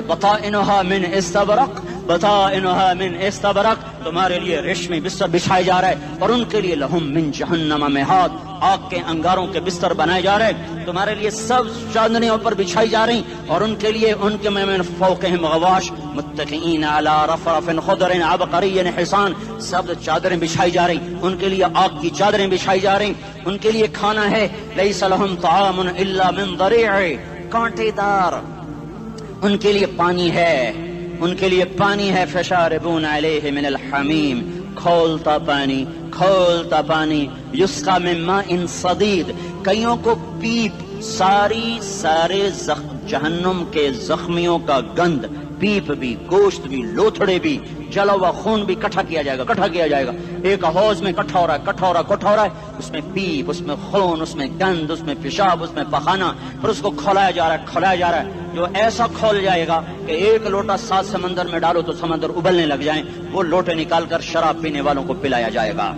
بطائنها من استبرق، بطائنها من استبرق، تمہارے لیے ریشمی بستر بچھائے جا رہے ہیں، اور ان کے لیے لہم من جہنم مہاد، آگ کے انگاروں کے بستر بنائے جا رہے ہیں، تمہارے لیے سب چاندنیوں پر بچھائی جا رہی، اور ان کے لیے ان کے من فوقہم غواش متکئین علی رفرف خضر عبقری حصان، سب چادریں بچھائی جا رہی، ان کے لیے آگ کی چادریں بچھائی جا رہی، ان کے لیے کھانا ہے لیس لہم طعام الا من ضریع، کانٹے دار، ان کے لیے پانی ہے، ان کے لیے پانی ہے، فشاربون علیہ من الحمیم، کھولتا پانی، یسقا من ماء صدید، کئیوں کو پیپ، سارے جہنم کے زخمیوں کا گند، پیپ بھی، گوشت بھی، لوتھڑے بھی، جلا ہوا خون بھی کٹھا کیا جائے گا، ایک حوض میں کٹھا ہو رہا ہے، اس میں پیپ، اس میں خون، اس میں گند، اس میں پیشاب، اس میں پخانہ، پھر اس کو کھولایا جا رہا ہے، جو ایسا کھول جائے گا کہ 1 لوٹا 7 سمندر میں ڈالو تو سمندر ابلنے لگ جائیں، وہ لوٹے نکال کر شراب پینے والوں کو پلایا جائے گا،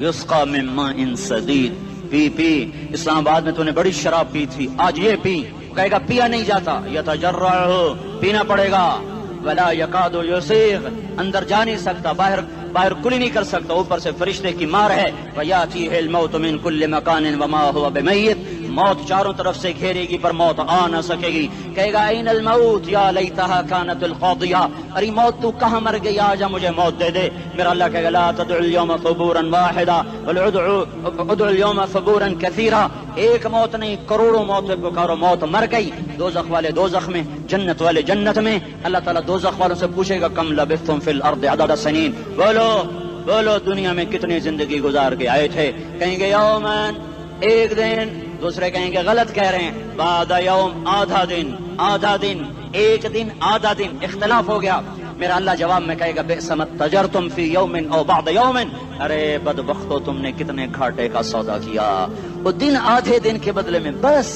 یسقا من ماء صدید، پی اسلام آباد میں تو نے بڑی شراب پی تھی، آج یہ پی، کہے گا پیا نہیں جاتا، یتجرعہ، پینا پڑے گا، ولا یکاد یسیغ، اندر جا نہیں سکتا، باہر کلی نہیں کر سکتا، اوپر سے فرشتے کی مار ہے، ویاتیہ الموت من کل مکان وما هو بمیت، موت چاروں طرف سے گھیرے گی پر موت آ نہ سکے گی، کہے گا این الموت یا لیتہا کانت القاضیہ، ارے موت تو کہاں مر گئی، آجا مجھے موت دے دے، میرا اللہ کہے گا لا تدعو اليوم ثبورا واحدا بل ادعو اليوم ثبورا کثیرا، ایک موت نہیں کروڑوں موت پکارو، موت مر گئی، دوزخ والے دوزخ میں، جنت والے جنت میں، اللہ تعالیٰ دوزخ والوں سے پوچھے گا کم لبثتم فی الارض عدد سنین، بولو دنیا میں کتنی زندگی گزار کے آئے تھے، کہیں گے یومن، ایک دن، دوسرے کہیں گے غلط کہہ رہے ہیں، بعد یوم، آدھا دن، ایک دن، آدھا دن، اختلاف ہو گیا، میرا اللہ جواب میں کہے گا بئس ما تجرتم فی یوم او بعد یوم، ارے بدبختو تم نے کتنے گھاٹے کا سودا کیا، وہ دن آدھے دن کے بدلے میں بس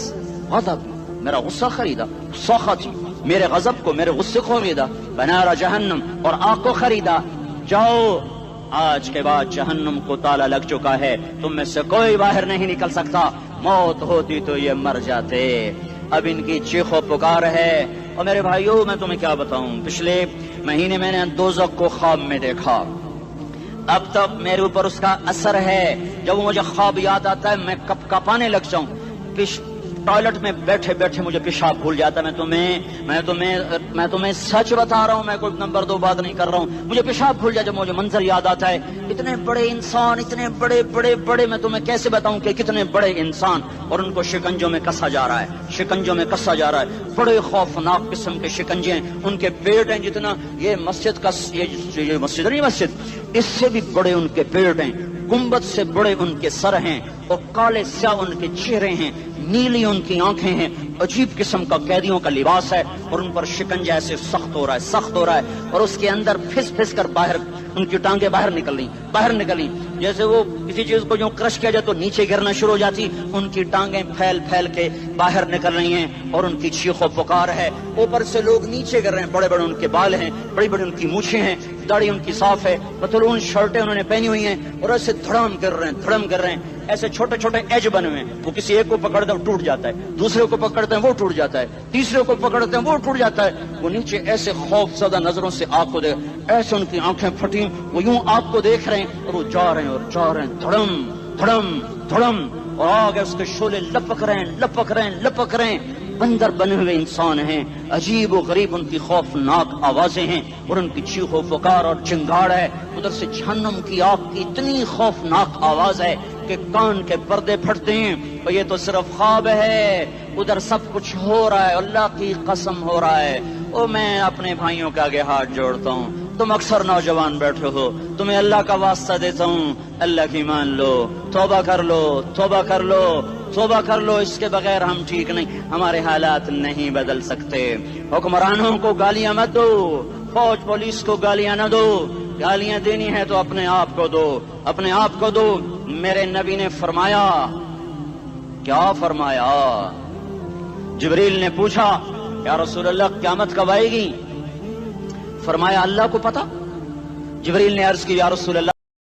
غضب، میرا غصہ خریدا، سخطی، میرے غضب کو، میرے غصے کو خریدا، بنار جہنم، اور آگ کو خریدا، جاؤ آج کے بعد جہنم کو تالا لگ چکا ہے، تم میں سے کوئی باہر نہیں نکل سکتا، موت ہوتی تو یہ مر جاتے۔ اب ان کی چیخ و پکار ہے۔ اور میرے بھائیوں میں تمہیں کیا بتاؤں، پچھلے مہینے میں نے دوزخ کو خواب میں دیکھا، اب تک میرے اوپر اس کا اثر ہے، جب مجھے خواب یاد آتا ہے میں کپ کپانے لگ جاؤں، ٹوائلٹ میں بیٹھے بیٹھے مجھے پیشاب بھول جاتا ہے، میں تمہیں سچ بتا رہا ہوں، میں کوئی نمبر 2 بات نہیں کر رہا ہوں، مجھے پیشاب بھول جاتا ہے جب مجھے منظر یاد آتا ہے، اتنے بڑے انسان، اتنے بڑے بڑے بڑے، میں تمہیں کیسے بتاؤں کہ کتنے بڑے انسان، اور ان کو شکنجوں میں کسا جا رہا ہے، شکنجوں میں کسا جا رہا ہے، بڑے خوفناک قسم کے شکنجے ہیں، ان کے پیٹ ہیں جتنا یہ مسجد کا، یہ مسجد نہیں، مسجد اس سے بھی بڑے ان کے پیٹ ہیں، گنبد سے بڑے ان کے سر ہیں، اور کالے سیاہ ان کے چہرے ہیں، نیلی ان کی آنکھیں ہیں، عجیب قسم کا قیدیوں کا لباس ہے، اور ان پر شکنجہ ایسے سخت ہو رہا ہے، سخت ہو رہا ہے، اور اس کے اندر پھس پھس کر باہر ان کی ٹانگیں باہر نکلی، جیسے وہ کسی چیز کو جو کرش کیا جائے تو نیچے گرنا شروع ہو جاتی، ان کی ٹانگیں پھیل پھیل کے باہر نکل رہی ہیں، اور ان کی چیخ و پکار ہے، اوپر سے لوگ نیچے گر رہے ہیں، بڑے بڑے ان کے بال ہیں، بڑی بڑی ان کی مونچھیں ہیں، داڑھی ان کی صاف ہے، پتلون شرٹیں انہوں نے پہنی ہوئی ہیں، اور ایسے دھڑم کر رہے ہیں، ایسے چھوٹے چھوٹے ایج بنے ہوئے ہیں، وہ کسی ایک کو پکڑتے ہیں ٹوٹ جاتا ہے، دوسرے کو پکڑتے ہیں وہ ٹوٹ جاتا ہے، تیسرے کو پکڑتے ہیں وہ ٹوٹ جاتا ہے، وہ نیچے ایسے خوف زدہ نظروں سے آپ کو دیکھ، ایسے ان کی آنکھیں پھٹی، وہ یوں آپ کو دیکھ رہے ہیں، اور وہ جا رہے ہیں دھڑم دھڑم دھڑم، اور آگے اس کے شعلے لپک رہے ہیں، بندر بنے ہوئے انسان ہیں، عجیب و غریب ان کی خوفناک آوازیں ہیں، اور ان کی چیخ و پکار اور چنگاڑ ہے، ادھر سے جہنم کی آگ کی اتنی خوفناک آواز ہے کہ کان کے پردے پھٹتے ہیں، اور یہ تو صرف خواب ہے، ادھر سب کچھ ہو رہا ہے، اللہ کی قسم ہو رہا ہے۔ اور میں اپنے بھائیوں کے آگے ہاتھ جوڑتا ہوں، تم اکثر نوجوان بیٹھے ہو، تمہیں اللہ کا واسطہ دیتا ہوں، اللہ کی مان لو، توبہ کر لو، اس کے بغیر ہم ٹھیک نہیں، ہمارے حالات نہیں بدل سکتے۔ حکمرانوں کو گالیاں مت دو، فوج پولیس کو گالیاں نہ دو، گالیاں دینی ہے تو اپنے آپ کو دو۔ میرے نبی نے فرمایا، کیا فرمایا؟ جبریل نے پوچھا یا رسول اللہ قیامت کب آئے گی؟ فرمایا اللہ کو پتا۔ جبریل نے عرض کی یا رسول اللہ